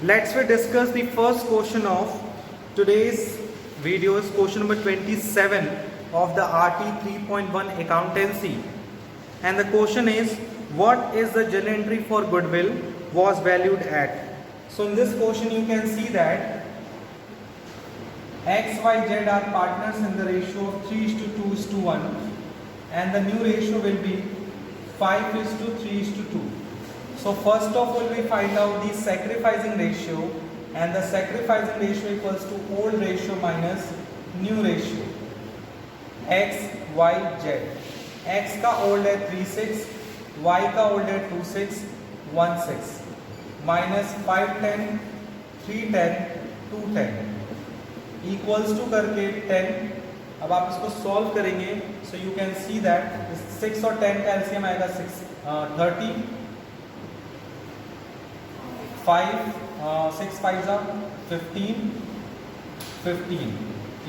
Let's we discuss the first question of today's video is question number 27 of the RT 3.1 accountancy, and the question is what is the journal entry for goodwill was valued at. So in this question you can see that X, Y, Z are partners in the ratio of 3:2:1 and the new ratio will be 5:3:2. So first of all we find out the sacrificing ratio, and the sacrificing ratio equals to old ratio minus new ratio X, Y, Z. X का old है 36, Y का old है 2616 minus 510, 310, 210 equals to करके 10. अब आप इसको solve करेंगे so you can see that 6 और 10 का एलसीएम आएगा 30, 6 5 15, 15.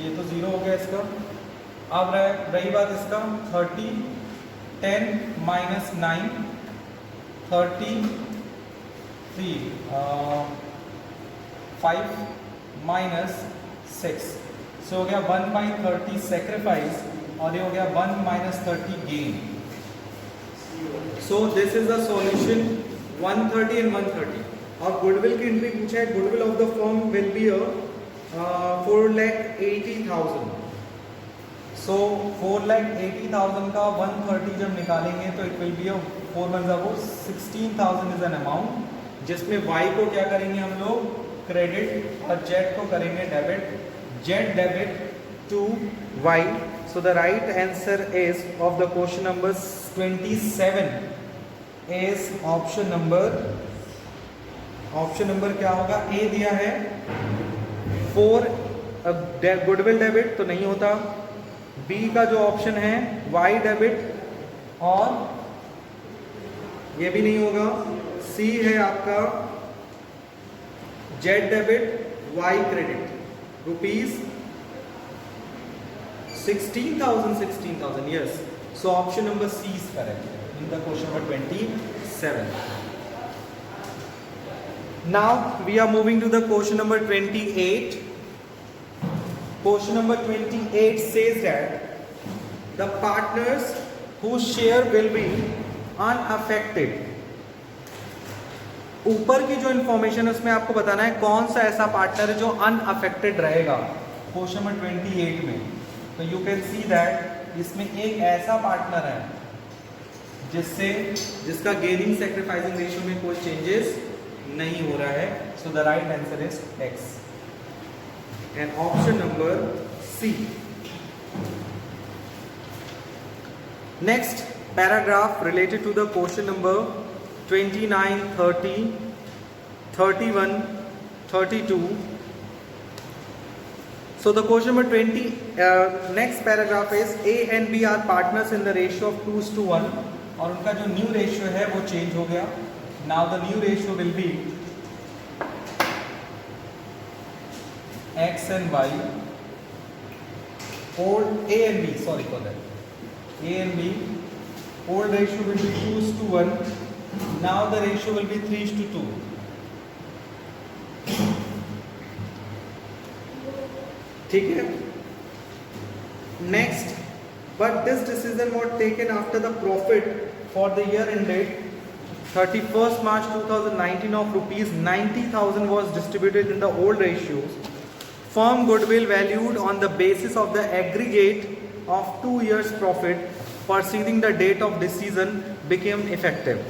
ये तो 0 हो गया इसका. अब रही बात इसका 30, 10 minus 9, 33, 5 minus 6. सो हो गया 1/30 सेक्रीफाइस और ये हो गया 1 minus 30 gain. So this is the solution 130 and 130. और गुडविल की एंट्री पूछा है. Goodwill of the firm will be 4,80,000. सो 4,80,000 का 130 जब निकालेंगे तो it will be 4 1 16,000 is an amount, जिसमें y को क्या करेंगे हम लोग क्रेडिट और z को करेंगे debit. Z debit to y. So the right answer is of the question number 27 is option number क्या होगा. A दिया है 4 गुडविल डेबिट तो नहीं होता. B का जो ऑप्शन है y डेबिट और ये भी नहीं होगा. C है आपका Z debit y credit rupees 16,000. Yes, so option number C is correct in the question number 27. Now we are moving to the question number 28. Question number 28 says that the partners whose share will be unaffected. ऊपर की जो information है उसमें आपको बताना है कौन सा ऐसा पार्टनर है जो अनअफेक्टेड रहेगा क्वेश्चन नंबर 28 में. तो यू कैन सी दैट इसमें एक ऐसा पार्टनर है जिसका गेनिंग सैक्रिफाइसिंग रेशियो में कोई चेंजेस नहीं हो रहा है. So the right answer is X and option number C. Next paragraph related to the question number 29, 30, 31, 32. So the question number 20, next paragraph is A and B are partners in the ratio of 2:1 और उनका जो new ratio है वो change हो गया. Now the new ratio will be X and Y. Old A and B, sorry for that. A and B. Old ratio will be 2:1. Now the ratio will be 3:2. ठीक है. Next, but this decision was taken after the profit for the year ended 31st March 2019 of rupees 90,000 was distributed in the old ratios. Firm goodwill valued on the basis of the aggregate of 2 years profit preceding the date of decision became effective.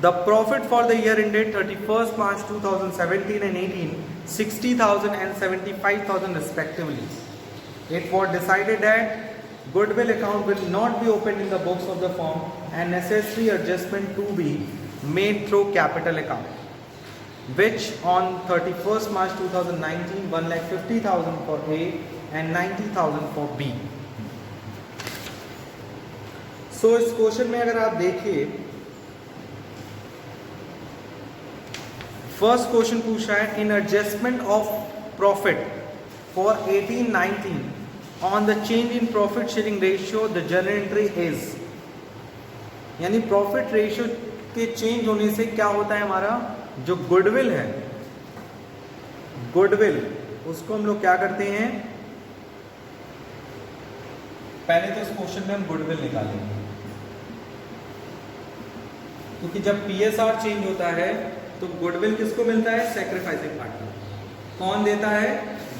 The profit for the year ended 31st March 2017 and 18, 60,000 and 75,000 respectively. It was decided that goodwill account will not be opened in the books of the firm and necessary adjustment to be made through capital account, which on 31st March 2019, 1,50,000 for A and 90,000 for B. So इस question में अगर आप देखिए first question पूछा है in adjustment of profit for 18-19 on the change in profit sharing ratio the general entry is. यानी profit ratio के change होने से क्या होता है, हमारा जो गुडविल है गुडविल, उसको हम लोग क्या करते हैं, पहले तो इस क्वेश्चन में हम गुडविल निकालेंगे, क्योंकि जब पीएसआर चेंज होता है तो गुडविल किसको मिलता है, सैक्रिफाइसिंग पार्टनर। कौन देता है,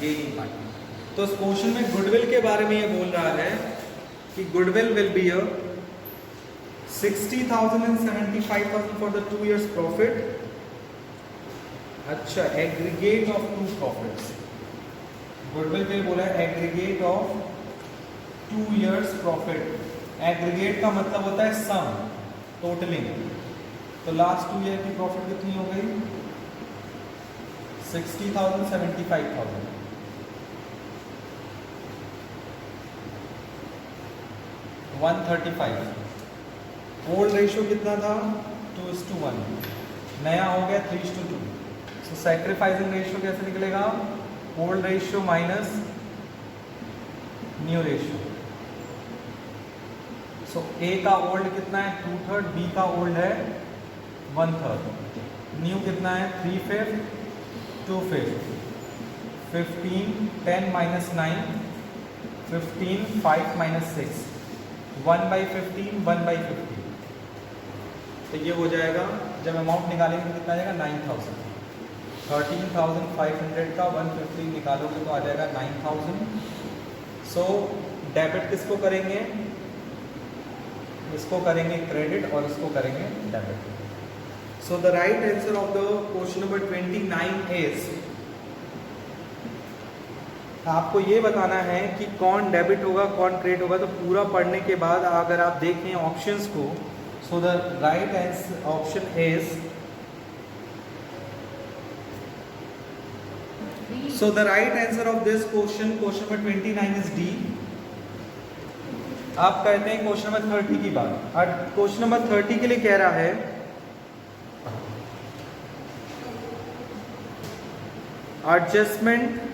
गेनिंग पार्टनर। तो इस क्वेश्चन में गुडविल के बारे में ये बोल रहा है कि goodwill will be 60,000 and 75,000 for the 2 years profit. अच्छा, एग्रीगेट ऑफ 2 प्रॉफिट्स, गुडविल पे बोला है aggregate of 2 years profit. Aggregate का मतलब होता है सम, टोटलिंग। तो लास्ट 2 year की प्रॉफिट कितनी हो गई, 60,000 75,000। 135। ओल्ड रेशियो कितना था, 2:1, नया हो गया 3:2। सो सैक्रिफाइसिंग रेशियो कैसे निकलेगा, old ratio minus new ratio. So A का ओल्ड कितना है, 2/3, बी का ओल्ड है 1/3, न्यू कितना है 3/5, 2/5, 15, 10 minus 9, 15, 5 minus 6, 1/15, 1/15। तो ये हो जाएगा, जब अमाउंट निकालेंगे तो कितना आ जाएगा 9,000। 13,500 का 150 निकालोगे तो आ जाएगा 9,000। सो डेबिट किसको करेंगे, इसको करेंगे क्रेडिट और इसको करेंगे debit. So the right answer of the question number 29 is, आपको ये बताना है कि कौन डेबिट होगा कौन क्रेडिट होगा। तो पूरा पढ़ने के बाद अगर आप देखें ऑप्शंस को, सो the right answer option is, so the right answer of this question number 29 is D. आप कहते हैं क्वेश्चन नंबर 30 की बात, और क्वेश्चन नंबर 30 के लिए कह रहा है adjustment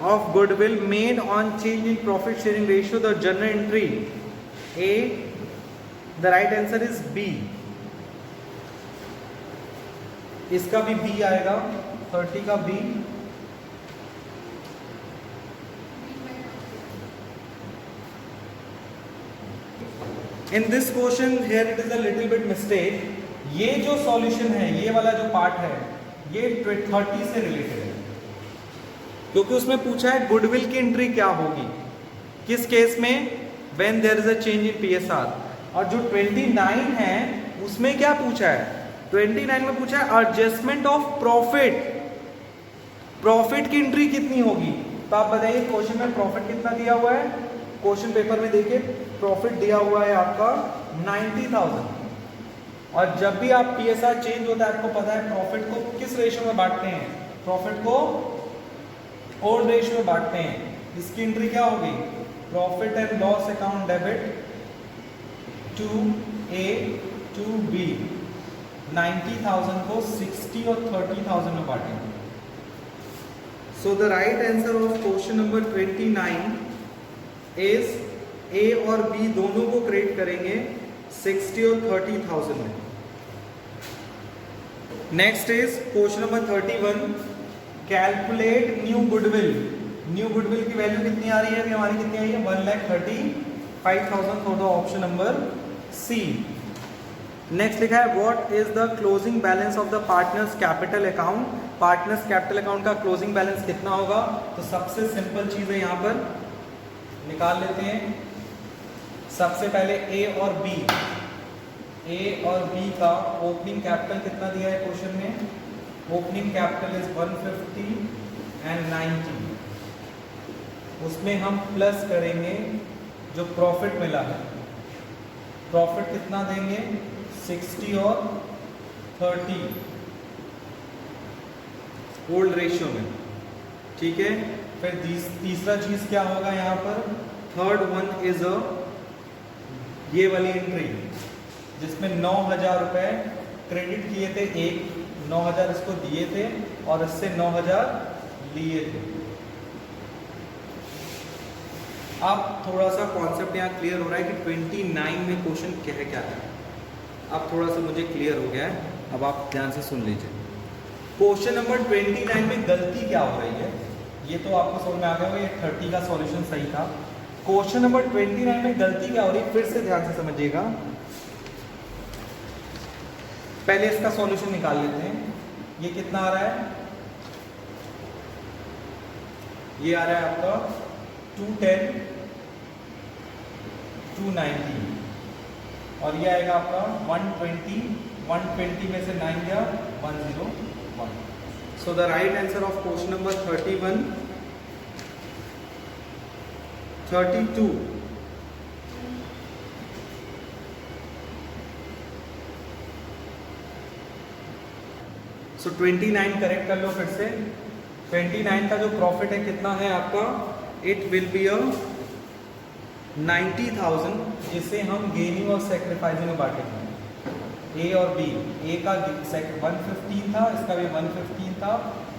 of goodwill made on change in profit sharing ratio, the journal entry A, the right answer is B। इसका भी B आएगा, 30 का B। In this question here it is a little bit mistake। ये जो solution है, ये वाला जो पार्ट है, ये 30 से रिलेटेड है, क्योंकि उसमें पूछा है गुडविल की एंट्री क्या होगी, किस केस में, when there is a change in PSR. और जो 29 है उसमें क्या पूछा है, 29 में पूछा है एडजस्टमेंट ऑफ प्रॉफिट, प्रॉफिट की एंट्री कितनी होगी। तो आप बताइए क्वेश्चन में प्रॉफिट कितना दिया हुआ है, क्वेश्चन पेपर में देखिए प्रॉफिट दिया हुआ है आपका 90,000। और जब भी आप पीएसआर चेंज होता है, आपको पता है प्रॉफिट को किस रेशियो में बांटते हैं, प्रॉफिट को ओल्ड रेशियो में बांटते हैं। इसकी एंट्री क्या होगी, profit and loss account debit to A to B. 90,000 को 60 और 30,000 में बांटेंगे। So the right answer of question number 29 is A और बी दोनों को क्रिएट करेंगे 60 और 30,000 में। Next is question number 31, calculate new goodwill. New goodwill की वैल्यू कितनी आ रही है, अभी हमारी कितनी आई है, 1,35,000 for the option number C. Next लिखा है what is the closing balance of the partners capital account. Partners capital account का क्लोजिंग बैलेंस कितना होगा। तो सबसे सिंपल चीज है, यहाँ पर निकाल लेते हैं। सबसे पहले ए और बी, ए और बी का ओपनिंग कैपिटल कितना दिया है क्वेश्चन में, ओपनिंग कैपिटल इज 150 एंड 90। उसमें हम प्लस करेंगे जो प्रॉफिट मिला है, प्रॉफिट कितना देंगे 60 और 30 ओल्ड रेशियो में, ठीक है। फिर तीसरा चीज क्या होगा यहाँ पर, थर्ड वन इज अ ये वाली एंट्री जिसमें 9,000 रुपए क्रेडिट किए थे, एक 9,000 इसको दिए थे और इससे 9,000 लिए थे। अब थोड़ा सा कॉन्सेप्ट यहाँ क्लियर हो रहा है कि 29 में क्वेश्चन क्या है। अब थोड़ा सा मुझे क्लियर हो गया है, अब आप ध्यान से सुन लीजिए। क्वेश्चन नंबर 29 में गलती क्या हो रही है, ये तो आपको समझ में आ गया होगा, ये 30 का सॉल्यूशन सही था। क्वेश्चन नंबर 29 में गलती क्या हो रही है, फिर से ध्यान से समझिएगा। पहले इसका सॉल्यूशन निकाल लेते हैं। ये कितना आ रहा है, ये आ रहा है आपका 210 290 और ये आएगा आपका 120 120 में से 9 गया 101। सो the right answer of question number 31 32 so 29 correct कर लो फिर से। 29 का जो प्रॉफिट है कितना है आपका, इट विल बी अ 90,000, जिसे हम गेनिंग और सेक्रीफाइसिंग में बांटेंगे। ए और बी, ए का 115 था, इसका भी 115 था,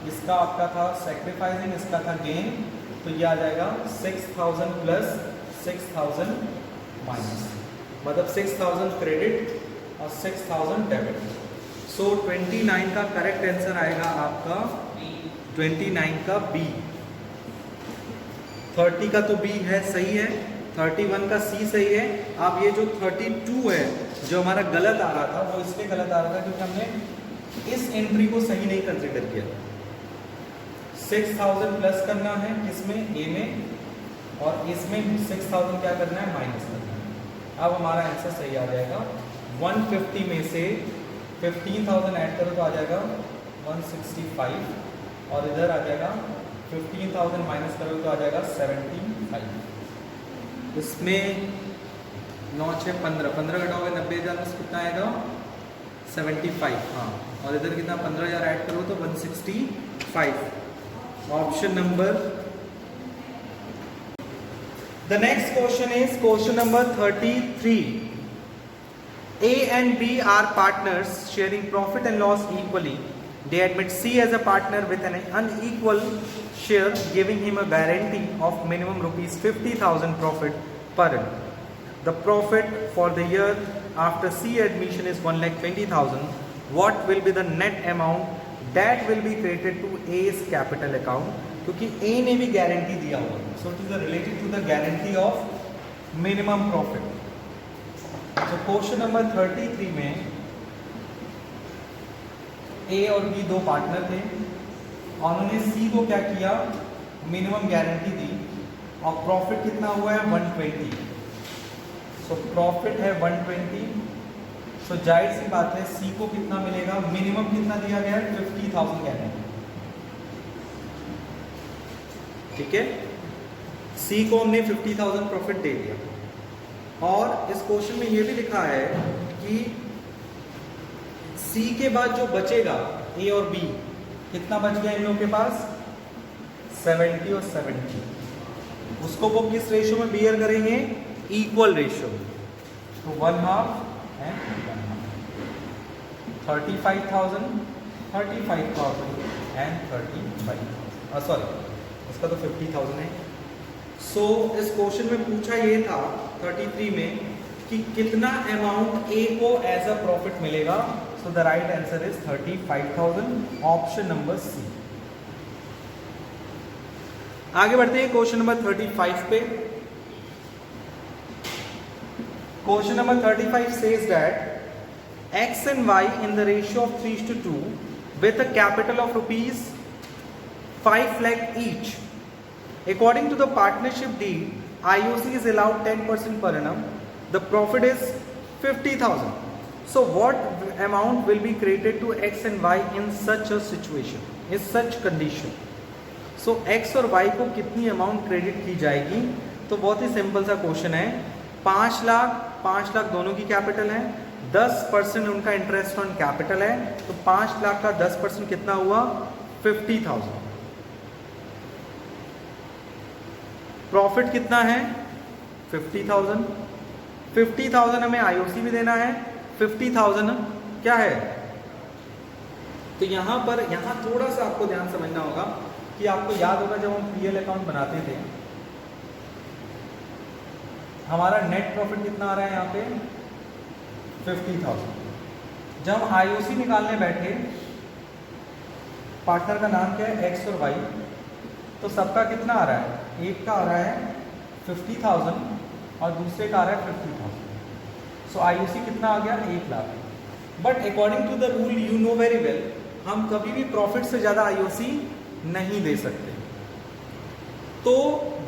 इसका आपका था सेक्रीफाइसिंग, इसका था गेन, तो ये आ जाएगा 6,000 प्लस 6,000 माइनस, मतलब 6,000 क्रेडिट और 6,000 डेबिट। सो 29 का करेक्ट आंसर आएगा आपका 29 का बी। 30 का तो बी है, सही है। 31 का सी सही है। अब ये जो 32 है जो हमारा गलत आ रहा था, वो इसलिए गलत आ रहा था क्योंकि हमने इस एंट्री को सही नहीं कंसिडर किया। 6,000 प्लस करना है किसमें, ए में, और इसमें 6,000 क्या करना है, माइनस करना है। अब हमारा आंसर सही आ जाएगा। 150 में से 15,000 ऐड करो तो आ जाएगा 165 और इधर आ जाएगा 15,000 माइनस करो तो आ जाएगा 75। इसमें 9 6 15 15 घटाओगे 90,000 में कितना आएगा 75। हाँ, और इधर कितना 15,000 ऐड करो तो 165। Option number. The next question is question number 33। A and B are partners sharing profit and loss equally. They admit C as a partner with an unequal share, giving him a guarantee of minimum rupees 50,000 profit per annum. The profit for the year after C admission is 1,20,000. What will be the net amount that will be credited to A's capital account? क्योंकि A ने भी guarantee दिया हुआ है, so it is related to the guarantee of minimum profit. तो question number 33 में ए और B दो पार्टनर थे, उन्होंने सी को क्या किया, मिनिमम गारंटी दी, और प्रॉफिट कितना हुआ है 120। सो प्रॉफिट है 120। सो जाहिर सी बात है सी को कितना मिलेगा, मिनिमम कितना दिया गया है 50,000 गारंटी। ठीक है, सी को हमने 50,000 प्रॉफिट दे दिया। और इस क्वेश्चन में ये भी लिखा है कि सी के बाद जो बचेगा ए और बी, कितना बच गया इन लोगों के पास 70 और 70, उसको वो किस रेशियो में बियर करेंगे, इक्वल रेशियो में। तो 1/2 एंड 1/2, 35,000 35,000 एंड 35,000, सॉरी इसका तो 50,000 है। सो इस क्वेश्चन में पूछा ये था 33 में कि कितना अमाउंट ए को एज अ प्रॉफिट मिलेगा। So the right answer is 35,000, option number C. आगे बढ़ते हैं क्वेश्चन नंबर 35 पे। Question number 35 says that X and Y in the ratio of 3:2 with a capital of rupees 5 lakh each. According to the partnership deed, IOC is allowed 10% per annum. The profit is 50,000. So what amount will be credited to X and Y in such a situation, in such condition? So X और Y को कितनी amount credit की जाएगी? तो बहुत ही simple सा question है। 5 लाख दोनों की कैपिटल है, 10% उनका इंटरेस्ट ऑन कैपिटल है, तो 5 लाख का 10% कितना हुआ 50,000। प्रॉफिट कितना है 50,000। 50,000 हमें आईओसी भी देना है, 50,000 क्या है। तो यहाँ थोड़ा सा आपको ध्यान समझना होगा कि आपको याद होगा जब हम पीएल अकाउंट बनाते थे, हमारा नेट प्रॉफिट कितना आ रहा है यहाँ पे 50,000। जब हम आईओसी निकालने बैठे पार्टनर का नाम क्या है, एक्स और वाई, तो सबका कितना आ रहा है, एक का आ रहा है 50,000 और दूसरे का आ रहा है 50,000। सो आईओसी कितना आ गया, 1 lakh. But according to the rule you know very well, हम कभी भी प्रॉफिट से ज़्यादा आईओसी नहीं दे सकते। तो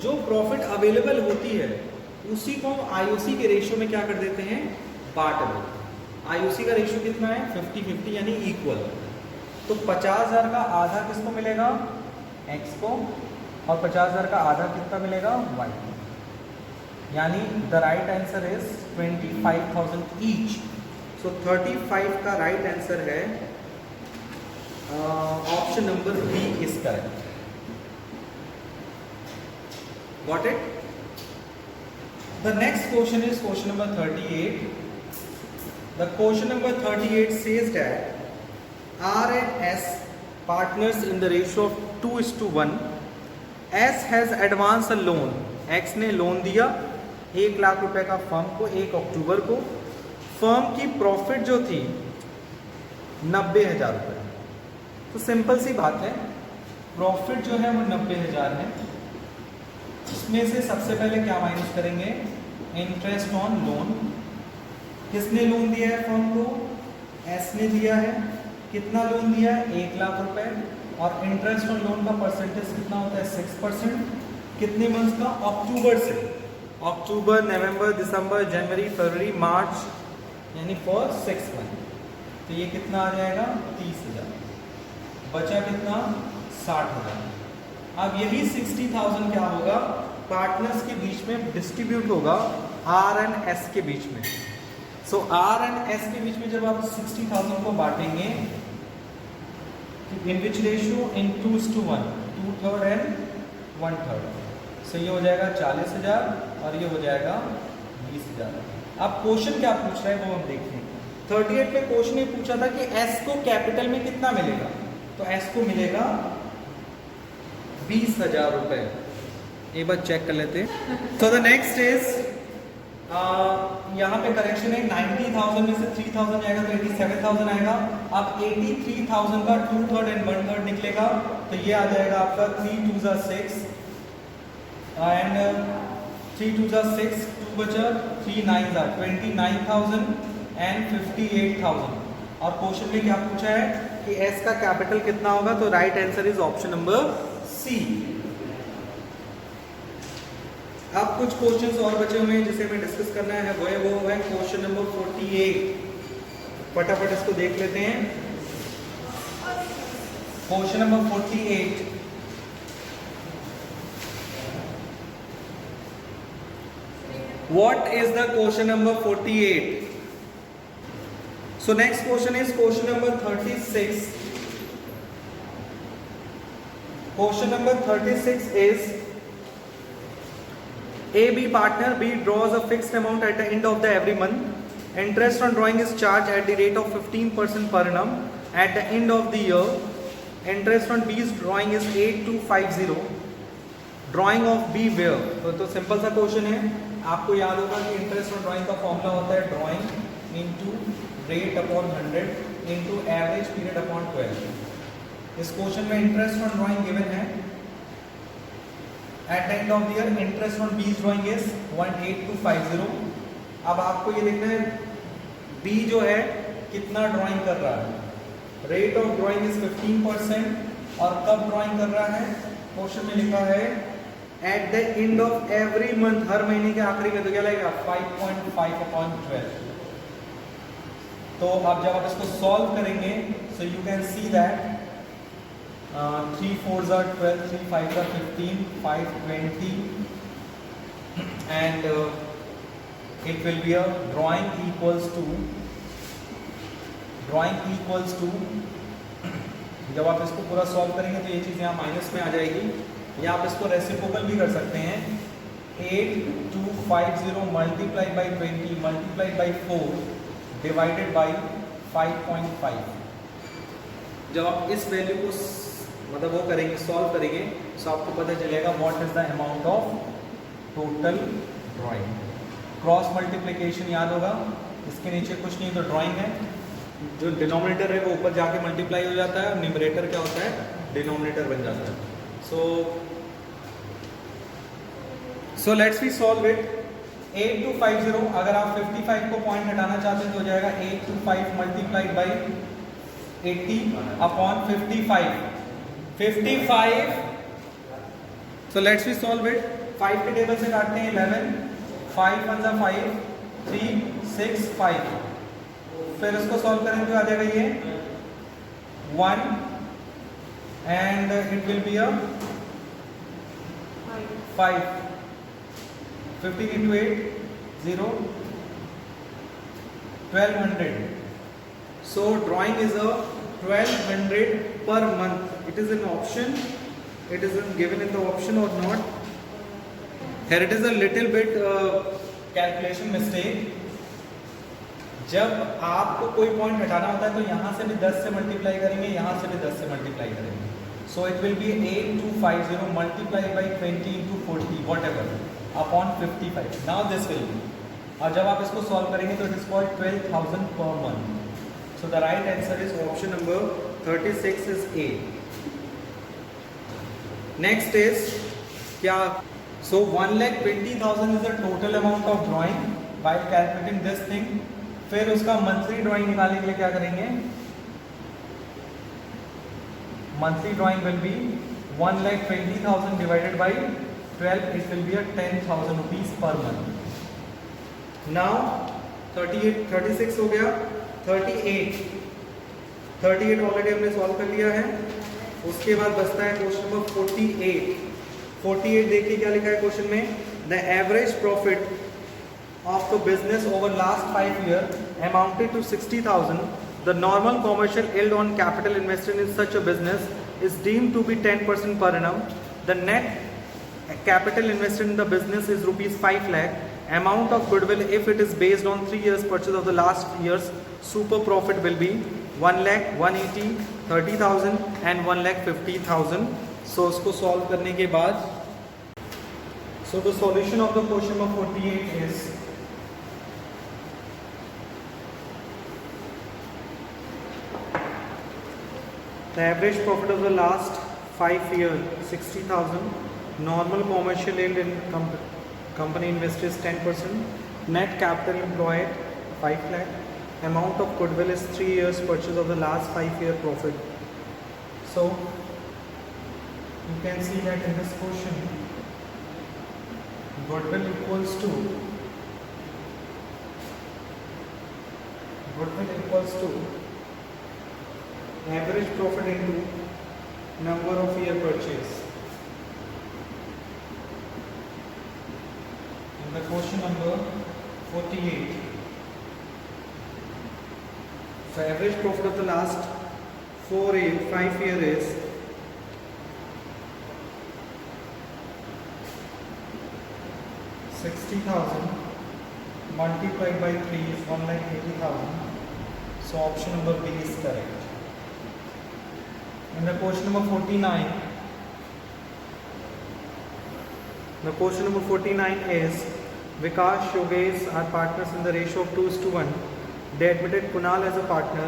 जो प्रॉफिट अवेलेबल होती है उसी को हम आईओसी के रेशियो में क्या कर देते हैं, बांट देते हैं। आईओसी का रेशियो कितना है, 50-50 यानी इक्वल। तो 50,000 का आधा किसको मिलेगा, एक्स को, और 50,000 का आधा कितना मिलेगा, वाई को। यानी the right answer is 25,000 each. सो 35 का राइट आंसर है option number B is correct. Got it? The next question is question number 38. The question number 38 says that R and S partners in the ratio of 2:1. S has advanced a loan. X ने loan दिया 1 लाख रुपए का firm को 1 अक्टूबर को। Firm की profit जो थी 90,000 रुपये। तो सिंपल सी बात है, प्रॉफिट जो है वो 90,000 है। इसमें से सबसे पहले क्या माइनस करेंगे, इंटरेस्ट ऑन लोन। किसने लोन दिया है फर्म को, एस ने दिया है। कितना लोन दिया है, 1 लाख रुपए, और इंटरेस्ट ऑन लोन का परसेंटेज कितना होता है, 6%। कितने मंथ का, अक्टूबर से, अक्टूबर, नवंबर, दिसंबर, जनवरी, फरवरी, मार्च, यानी फॉर 6 मंथ। तो ये कितना आ जाएगा, 30,000। बचा कितना, 60,000। अब यही 60,000 क्या होगा, पार्टनर्स के बीच में डिस्ट्रीब्यूट होगा आर एंड एस के बीच में। सो आर एंड एस के बीच में जब आप 60,000 को बांटेंगे, इन विच रेशियो, इन 2:1, 2/3 एंड 1/3। सो ये हो जाएगा 40,000 और ये हो जाएगा 20,000। अब क्वेश्चन क्या पूछ रहा है वो हम देखते हैं। 38 में क्वेश्चन ये पूछा था कि एस को कैपिटल में कितना मिलेगा, तो एस को मिलेगा 20,000 रुपए। एक बार चेक कर लेते हैं। तो द नेक्स्ट इज, यहाँ पे करेक्शन है, 90,000 में से 3,000 जाएगा तो 87,000 आएगा। अब 83,000 का 2/3 एंड 1/3 निकलेगा, तो ये आ जाएगा आपका 3 2 6 एंड 3 2 6, 2 बचा, 3 9 29,000 एंड 58,000। और क्वेश्चन में क्या पूछा है कि एस का कैपिटल कितना होगा, तो right answer is option number C. अब कुछ क्वेश्चंस और बचे हुए हैं जिसे हमें डिस्कस करना है, वो है क्वेश्चन नंबर 48। फटाफट इसको देख लेते हैं। Question number 48, what is the question number 48? So next question is question number 36. Question number 36 is, AB partner B draws a fixed amount at the end of the every month. Interest on drawing is charged at the rate of 15% per annum. At the end of the year, interest on B's drawing is 8250. Drawing of B where? तो simple सा question है। आपको याद होगा कि interest on drawing का formula होता है drawing into rate upon 100 into average period upon 12। इस क्वेश्चन में इंटरेस्ट ऑन ड्राइंग गिवन है। At the end of the year interest on बीज ड्राइंग इज 18250। अब आपको ये देखना है बी जो है कितना ड्राइंग कर रहा है। रेट ऑफ ड्राइंग इज 15% और कब ड्राइंग कर रहा है, क्वेश्चन में लिखा है at the end of every month, हर महीने के आखिरी में। तो क्या लगेगा 5.5/12। तो अब जब आप इसको सॉल्व करेंगे so you can see that 3 4s are 12, 3 5s are 15, 5 20 and it will be a drawing equals to जब आप इसको पूरा सॉल्व करेंगे तो ये चीज़ यहाँ माइनस में आ जाएगी, या आप इसको रेसिप्रोकल भी कर सकते हैं। 8250 multiplied by 20 multiplied by 4 divided by 5.5। जब आप इस वैल्यू को मतलब वो करेंगे, सॉल्व करेंगे, तो आपको पता चलेगा what is the amount of total drawing. Cross multiplication याद होगा, इसके नीचे कुछ नहीं तो ड्राइंग है, जो डिनोमिनेटर है वो ऊपर जाके मल्टीप्लाई हो जाता है और न्यूमरेटर क्या होता है, डिनोमिनेटर बन जाता है. So let's we solve it. 8250, अगर आप 55 को पॉइंट हटाना चाहते हैं तो हो जाएगा 825 multiplied by 80 upon 55. 55. So let's we solve it. 5 के टेबल से काटते हैं 11, 5 1 5, 3 6 5. फिर इसको सॉल्व करेंगे तो आ जाएगा ये 1 and it will be a 5. 15 into 8, 0, 1200. So drawing is a 1200 per month. It is an option. It is given in the option or not. Here it is a little bit calculation mistake. जब आपको कोई point हटाना होता है तो यहाँ से भी 10 से मल्टीप्लाई करेंगे, यहाँ से भी 10 से मल्टीप्लाई करेंगे. So it will be 8250 multiply by 20 into 40 whatever upon 55. Now this will be, और जब आप इसको सॉल्व करेंगे तो it is called 12,000 per month. So the right answer is option number 36 is a. Next is क्या? सो 1,20,000 is the total amount of drawing. Bye calculating this thing, फिर उसका monthly drawing निकालने के लिए क्या करेंगे? Monthly drawing will be 1,20,000 divided by 12, it will be a 10,000 rupees per month. Now 38, 36 हो गया. 38 ऑलरेडी हमने सॉल्व कर लिया है. उसके बाद बचता है क्वेश्चन नंबर 48. 48 देखिए क्या लिखा है क्वेश्चन में. The average profit of the business over last 5 years amounted to 60,000. The normal commercial yield on capital invested in such a business is deemed to be 10% per annum. The net capital invested in the business is rupees 5 lakh. Amount of goodwill, if it is based on 3 years purchase of the last year's super profit, will be 1 lakh, 180, 30,000 and 1,50,000. So उसको solve करने के बाद, so the solution of the question number 48 is the average profit of the last 5 years 60,000. Normal commercial yield in company invested is 10%. Net capital employed 5 lakh. Amount of goodwill is 3 years purchase of the last 5 year profit. So you can see that in this question, goodwill equals to average profit into number of year purchase. The question number 48. So average profit of the last 5 year is 60,000 multiplied by 3 is 1,80,000. So option number B is correct. And the question number 49. The question number 49 is Vikas, Yogesh are partners in the ratio of 2:1. They admitted Kunal as a partner.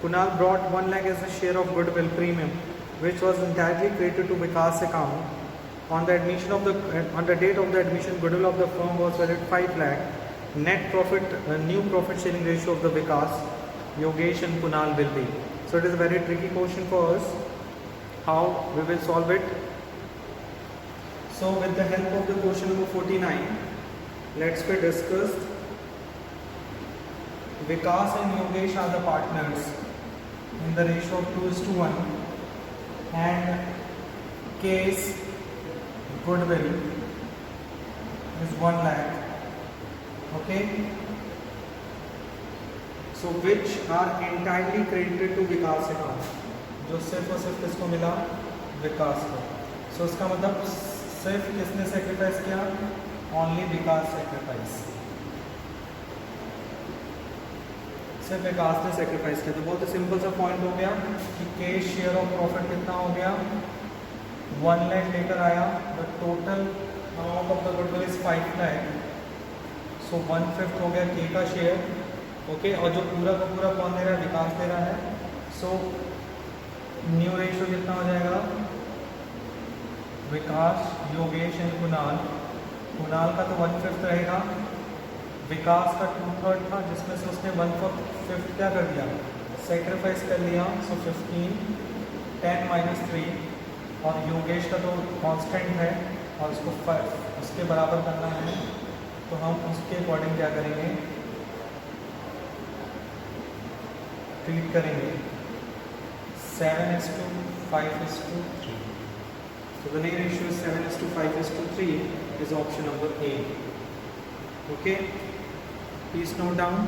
Kunal brought 1 lakh as a share of goodwill premium, which was entirely credited to Vikas' account. On the date of the admission, goodwill of the firm was valued 5 lakh. Net profit, new profit sharing ratio of the Vikas, Yogesh and Kunal will be. So it is a very tricky question for us. How we will solve it? So with the help of the question number 49, let's be discussed. Vikas and Yogesh are the partners in the ratio of 2:1, and case goodwill is 1 lakh. Okay. So which are entirely credited to Vikas account. जो सिर्फ और सिर्फ किसको मिला? विकास को. So इसका मतलब सिर्फ किसने सेक्रीफाइस किया? ओनली विकास सेक्रीफाइस. सिर्फ विकास ने सेक्रीफाइस किया. तो बहुत सिंपल सा पॉइंट हो गया कि कैश शेयर ऑफ प्रॉफिट कितना हो गया? 1 लाख लेकर आया. The total amount of the goodwill is 5 lakh. सो 1/5 हो गया के का शेयर ओके, और जो पूरा का पूरा कौन दे रहा है, विकास दे रहा है। सो न्यू रेशियो कितना हो जाएगा, विकास, योगेश एंड कुणाल। कुणाल का तो 1/5 रहेगा, विकास का 2/3 था, जिसमें से उसने 1/5 क्या कर दिया, सेक्रीफाइस कर लिया। सो 15, 10 - 3, और योगेश का तो कांस्टेंट है और इसको 5 उसके बराबर करना है, तो हम उसके अकॉर्डिंग क्या करेंगे, ट्रीट करेंगे 7:5:3. So the ratio is 7:5:3 is option number A. Okay, please note down.